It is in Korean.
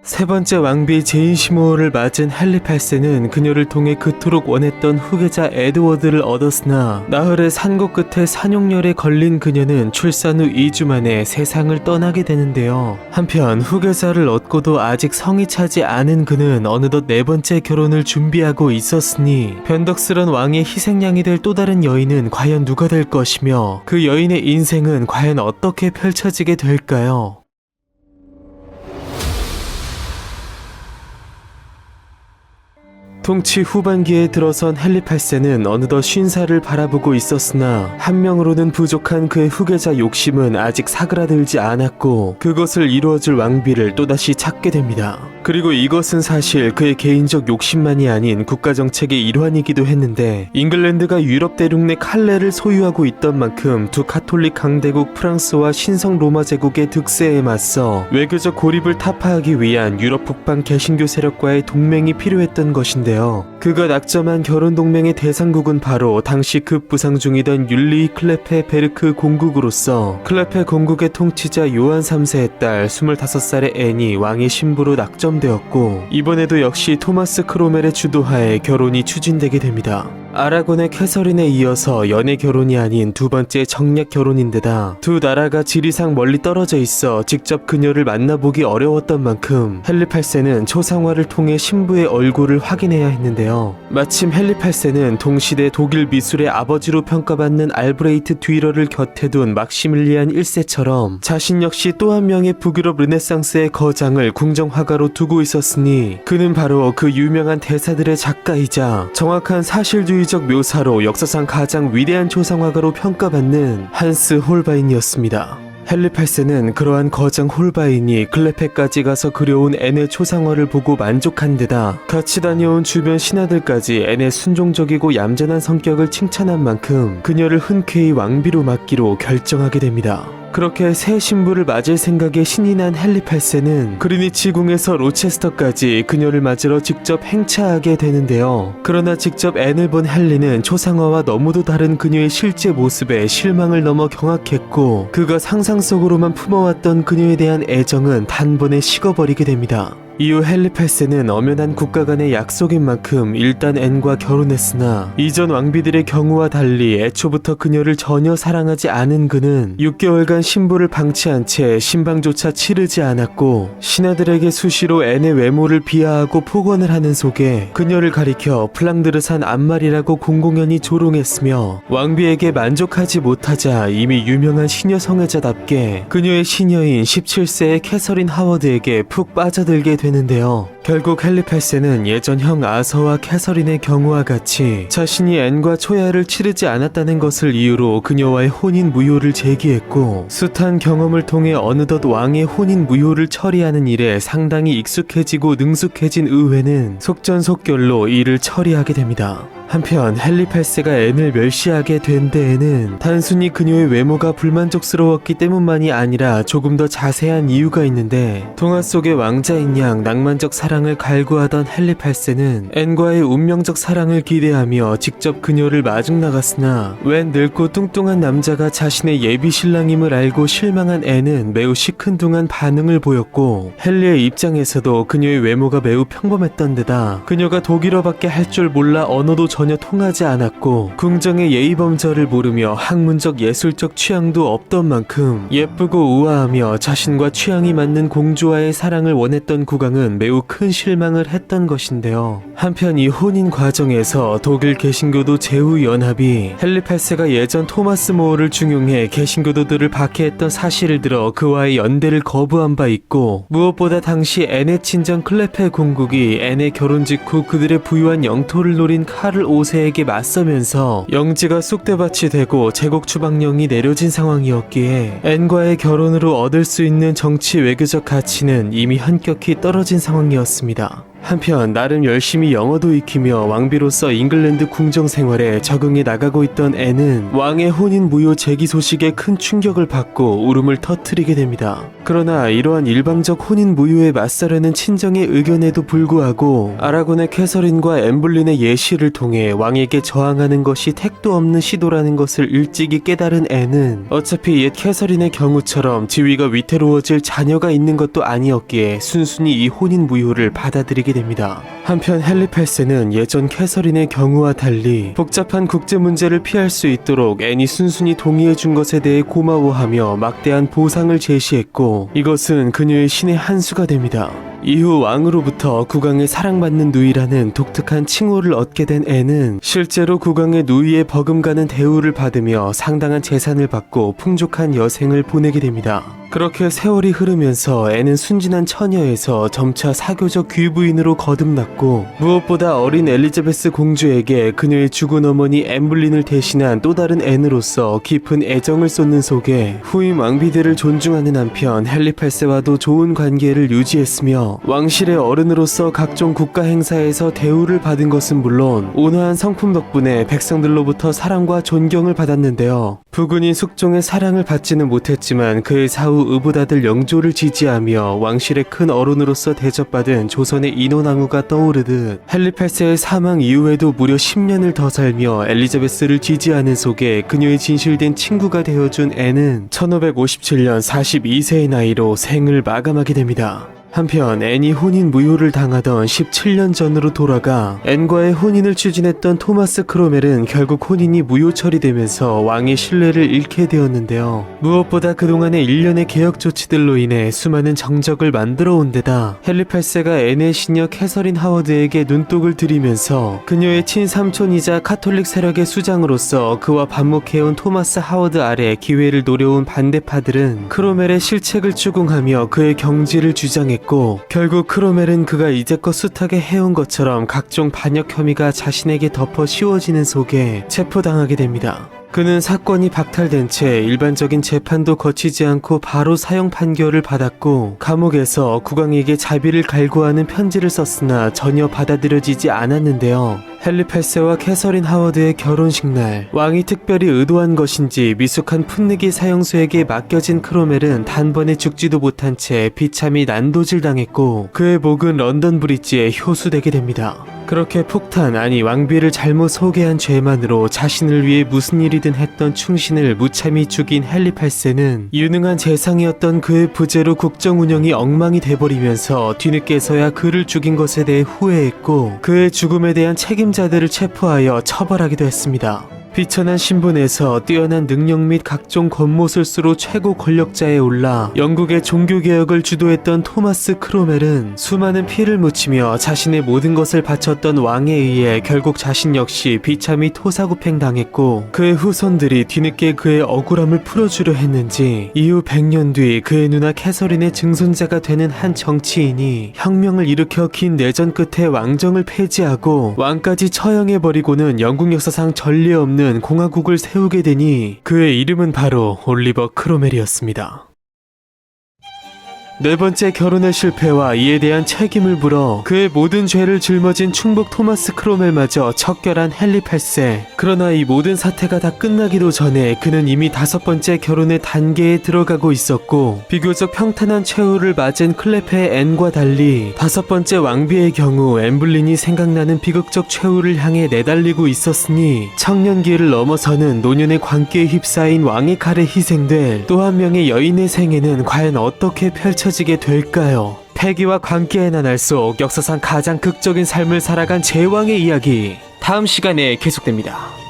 세 번째 왕비 제인시모어를 맞은 헨리 8세는 그녀를 통해 그토록 원했던 후계자 에드워드를 얻었으나 나흘의 산고 끝에 산용열에 걸린 그녀는 출산 후 2주 만에 세상을 떠나게 되는데요. 한편 후계자를 얻고도 아직 성이 차지 않은 그는 어느덧 네 번째 결혼을 준비하고 있었으니 변덕스런 왕의 희생양이 될 또 다른 여인은 과연 누가 될 것이며 그 여인의 인생은 과연 어떻게 펼쳐지게 될까요? 통치 후반기에 들어선 헨리 8세는 어느덧 50살을 바라보고 있었으나 한 명으로는 부족한 그의 후계자 욕심은 아직 사그라들지 않았고 그것을 이루어줄 왕비를 또다시 찾게 됩니다. 그리고 이것은 사실 그의 개인적 욕심만이 아닌 국가정책의 일환이기도 했는데 잉글랜드가 유럽 대륙 내 칼레를 소유하고 있던 만큼 두 카톨릭 강대국 프랑스와 신성 로마 제국의 득세에 맞서 외교적 고립을 타파하기 위한 유럽 북방 개신교 세력과의 동맹이 필요했던 것인데 그가 낙점한 결혼동맹의 대상국은 바로 당시 급부상 중이던 율리 클레페 베르크 공국으로서 클레페 공국의 통치자 요한 3세의 딸 25살의 앤이 왕의 신부로 낙점되었고 이번에도 역시 토마스 크로멜의 주도하에 결혼이 추진되게 됩니다. 아라곤의 캐서린에 이어서 연애 결혼이 아닌 두 번째 정략 결혼인데다 두 나라가 지리상 멀리 떨어져 있어 직접 그녀를 만나보기 어려웠던 만큼 헨리 8세는 초상화를 통해 신부의 얼굴을 확인해야 했는데요. 마침 헨리 8세는 동시대 독일 미술의 아버지로 평가받는 알브레이트 듀러를 곁에 둔 막시밀리안 1세처럼 자신 역시 또 한 명의 북유럽 르네상스의 거장을 궁정화가로 두고 있었으니 그는 바로 그 유명한 대사들의 작가이자 정확한 사실주의적 묘사로 역사상 가장 위대한 초상화가로 평가받는 한스 홀바인이었습니다. 헨리 8세는 그러한 거장 홀바인이 클레페까지 가서 그려온 앤의 초상화를 보고 만족한 데다 같이 다녀온 주변 신하들까지 앤의 순종적이고 얌전한 성격을 칭찬한 만큼 그녀를 흔쾌히 왕비로 맡기로 결정하게 됩니다. 그렇게 새 신부를 맞을 생각에 신이 난 헨리 8세는 그리니치 궁에서 로체스터까지 그녀를 맞으러 직접 행차하게 되는데요. 그러나 직접 앤을 본 헨리는 초상화와 너무도 다른 그녀의 실제 모습에 실망을 넘어 경악했고 그가 상상 속으로만 품어왔던 그녀에 대한 애정은 단번에 식어버리게 됩니다. 이후 헨리 8세는 엄연한 국가 간의 약속인 만큼 일단 앤과 결혼했으나 이전 왕비들의 경우와 달리 애초부터 그녀를 전혀 사랑하지 않은 그는 6개월간 신부를 방치한 채 신방조차 치르지 않았고 신하들에게 수시로 앤의 외모를 비하하고 폭언을 하는 속에 그녀를 가리켜 플랑드르산 안말이라고 공공연히 조롱했으며 왕비에게 만족하지 못하자 이미 유명한 시녀 성애자답게 그녀의 시녀인 17세의 캐서린 하워드에게 푹 빠져들게 되는데요. 결국 헨리 8세는 예전 형 아서와 캐서린의 경우와 같이 자신이 앤과 초야를 치르지 않았다는 것을 이유로 그녀와의 혼인 무효를 제기했고 숱한 경험을 통해 어느덧 왕의 혼인 무효를 처리하는 일에 상당히 익숙해지고 능숙해진 의회는 속전속결로 이를 처리하게 됩니다. 한편 헨리 8세가 앤을 멸시하게 된 데에는 단순히 그녀의 외모가 불만족스러웠기 때문만이 아니라 조금 더 자세한 이유가 있는데 동화 속의 왕자인 양 낭만적 사랑을 갈구하던 헨리 8세는 앤과의 운명적 사랑을 기대하며 직접 그녀를 마중 나갔으나 웬 늙고 뚱뚱한 남자가 자신의 예비 신랑임을 알고 실망한 앤은 매우 시큰둥한 반응을 보였고 헨리의 입장에서도 그녀의 외모가 매우 평범했던 데다 그녀가 독일어밖에 할 줄 몰라 언어도 전혀 통하지 않았고 궁정의 예의범절을 모르며 학문적 예술적 취향도 없던 만큼 예쁘고 우아하며 자신과 취향이 맞는 공주와의 사랑을 원했던 국왕은 매우 큰 실망을 했던 것인데요. 한편 이 혼인 과정에서 독일 개신교도 제후연합이 헨리 8세가 예전 토마스 모어를 중용해 개신교도들을 박해했던 사실을 들어 그와의 연대를 거부한 바 있고 무엇보다 당시 앤의 친정 클레페 공국이 앤의 결혼 직후 그들의 부유한 영토를 노린 카를 5세에게 맞서면서 영지가 쑥대밭이 되고 제국 추방령이 내려진 상황이었기에 앤과의 결혼으로 얻을 수 있는 정치 외교적 가치는 이미 현격히 떨어진 상황이었습니다. 한편 나름 열심히 영어도 익히며 왕비로서 잉글랜드 궁정 생활에 적응해 나가고 있던 앤은 왕의 혼인 무효 제기 소식에 큰 충격을 받고 울음을 터뜨리게 됩니다. 그러나 이러한 일방적 혼인 무효에 맞서려는 친정의 의견에도 불구하고 아라곤의 캐서린과 엠블린의 예시를 통해 왕에게 저항하는 것이 택도 없는 시도라는 것을 일찍이 깨달은 앤은 어차피 옛 캐서린의 경우처럼 지위가 위태로워질 자녀가 있는 것도 아니었기에 순순히 이 혼인 무효를 받아들이게 됩니다. 한편 헨리 8세는 예전 캐서린의 경우와 달리 복잡한 국제 문제를 피할 수 있도록 앤이 순순히 동의해준 것에 대해 고마워하며 막대한 보상을 제시했고 이것은 그녀의 신의 한 수가 됩니다. 이후 왕으로부터 국왕의 사랑받는 누이라는 독특한 칭호를 얻게 된 앤은 실제로 국왕의 누이의 버금가는 대우를 받으며 상당한 재산을 받고 풍족한 여생을 보내게 됩니다. 그렇게 세월이 흐르면서 앤은 순진한 처녀에서 점차 사교적 귀부인으로 거듭났고 무엇보다 어린 엘리자베스 공주에게 그녀의 죽은 어머니 엠블린을 대신한 또 다른 앤으로서 깊은 애정을 쏟는 속에 후임 왕비들을 존중하는 한편 헨리 8세와도 좋은 관계를 유지했으며 왕실의 어른으로서 각종 국가 행사에서 대우를 받은 것은 물론 온화한 성품 덕분에 백성들로부터 사랑과 존경을 받았는데요. 부군인 숙종의 사랑을 받지는 못했지만 그의 사후 의붓아들 영조를 지지하며 왕실의 큰 어른으로서 대접받은 조선의 인호나무가 떠오르듯 헨리 8세의 사망 이후에도 무려 10년을 더 살며 엘리자베스를 지지하는 속에 그녀의 진실된 친구가 되어준 앤은 1557년 42세의 나이로 생을 마감하게 됩니다. 한편 앤이 혼인 무효를 당하던 17년 전으로 돌아가 앤과의 혼인을 추진했던 토마스 크로멜은 결국 혼인이 무효 처리되면서 왕의 신뢰를 잃게 되었는데요. 무엇보다 그동안의 일련의 개혁 조치들로 인해 수많은 정적을 만들어 온 데다 헨리 8세가 앤의 시녀 캐서린 하워드에게 눈독을 들이면서 그녀의 친삼촌이자 카톨릭 세력의 수장으로서 그와 반목해온 토마스 하워드 아래 기회를 노려온 반대파들은 크로멜의 실책을 추궁하며 그의 경지를 주장했고 결국 크로멜은 그가 이제껏 숱하게 해온 것처럼 각종 반역 혐의가 자신에게 덮어 씌워지는 속에 체포당하게 됩니다. 그는 사건이 박탈된 채 일반적인 재판도 거치지 않고 바로 사형 판결을 받았고 감옥에서 국왕에게 자비를 갈구하는 편지를 썼으나 전혀 받아들여지지 않았는데요. 헨리 8세와 캐서린 하워드의 결혼식 날 왕이 특별히 의도한 것인지 미숙한 풋내기 사형수에게 맡겨진 크로멜은 단번에 죽지도 못한 채 비참히 난도질 당했고 그의 목은 런던 브리지에 효수되게 됩니다. 그렇게 폭탄 아니 왕비를 잘못 소개한 죄만으로 자신을 위해 무슨 일이든 했던 충신을 무참히 죽인 헨리 8세는 유능한 재상이었던 그의 부재로 국정 운영이 엉망이 돼버리면서 뒤늦게서야 그를 죽인 것에 대해 후회했고 그의 죽음에 대한 책임자들을 체포하여 처벌하기도 했습니다. 비천한 신분에서 뛰어난 능력 및 각종 권모술수로 최고 권력자에 올라 영국의 종교개혁을 주도했던 토마스 크로멜은 수많은 피를 묻히며 자신의 모든 것을 바쳤던 왕에 의해 결국 자신 역시 비참히 토사구팽 당했고 그의 후손들이 뒤늦게 그의 억울함을 풀어주려 했는지 이후 100년 뒤 그의 누나 캐서린의 증손자가 되는 한 정치인이 혁명을 일으켜 긴 내전 끝에 왕정을 폐지하고 왕까지 처형해버리고는 영국 역사상 전례 없는 공화국을 세우게 되니 그의 이름은 바로 올리버 크로멜이었습니다. 네 번째 결혼의 실패와 이에 대한 책임을 물어 그의 모든 죄를 짊어진 충북 토마스 크로멜마저 척결한 헨리 8세. 그러나 이 모든 사태가 다 끝나기도 전에 그는 이미 5번째 결혼의 단계에 들어가고 있었고 비교적 평탄한 최후를 맞은 클레페의 앤과 달리 5번째 왕비의 경우 엠블린이 생각나는 비극적 최후를 향해 내달리고 있었으니 청년기를 넘어서는 노년의 광기에 휩싸인 왕의 칼에 희생될 또 한 명의 여인의 생애는 과연 어떻게 펼쳐지게 될까요? 패기와 광기의 나날 속 역사상 가장 극적인 삶을 살아간 제왕의 이야기 다음 시간에 계속됩니다.